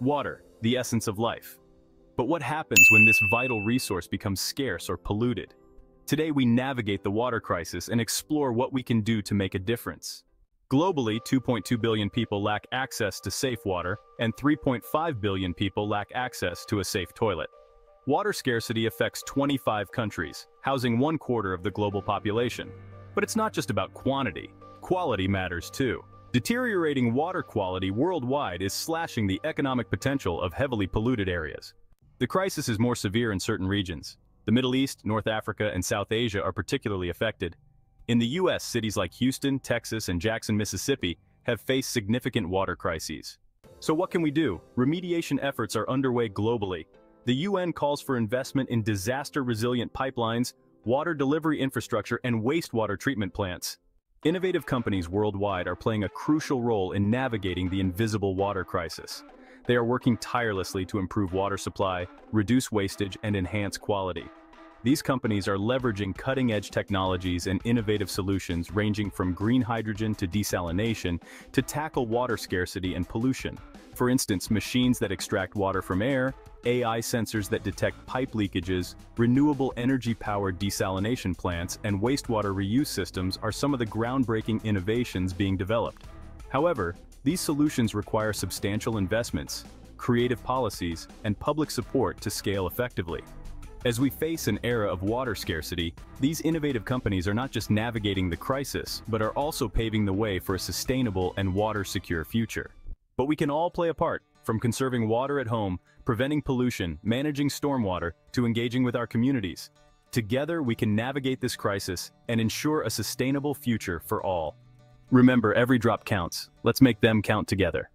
Water, the essence of life. But what happens when this vital resource becomes scarce or polluted? Today we navigate the water crisis and explore what we can do to make a difference. Globally, 2.2 billion people lack access to safe water, and 3.5 billion people lack access to a safe toilet. Water scarcity affects 25 countries, housing 1/4 of the global population. But it's not just about quantity. Quality matters too. Deteriorating water quality worldwide is slashing the economic potential of heavily polluted areas. The crisis is more severe in certain regions. The Middle East, North Africa, and South Asia are particularly affected. In the U.S., cities like Houston, Texas, and Jackson, Mississippi have faced significant water crises. So what can we do? Remediation efforts are underway globally. The UN calls for investment in disaster-resilient pipelines, water delivery infrastructure, and wastewater treatment plants. Innovative companies worldwide are playing a crucial role in navigating the invisible water crisis. They are working tirelessly to improve water supply, reduce wastage, and enhance quality. These companies are leveraging cutting-edge technologies and innovative solutions ranging from green hydrogen to desalination to tackle water scarcity and pollution. For instance, machines that extract water from air, AI sensors that detect pipe leakages, renewable energy-powered desalination plants, and wastewater reuse systems are some of the groundbreaking innovations being developed. However, these solutions require substantial investments, creative policies, and public support to scale effectively. As we face an era of water scarcity, these innovative companies are not just navigating the crisis, but are also paving the way for a sustainable and water-secure future. But we can all play a part, from conserving water at home, preventing pollution, managing stormwater, to engaging with our communities. Together, we can navigate this crisis and ensure a sustainable future for all. Remember, every drop counts. Let's make them count together.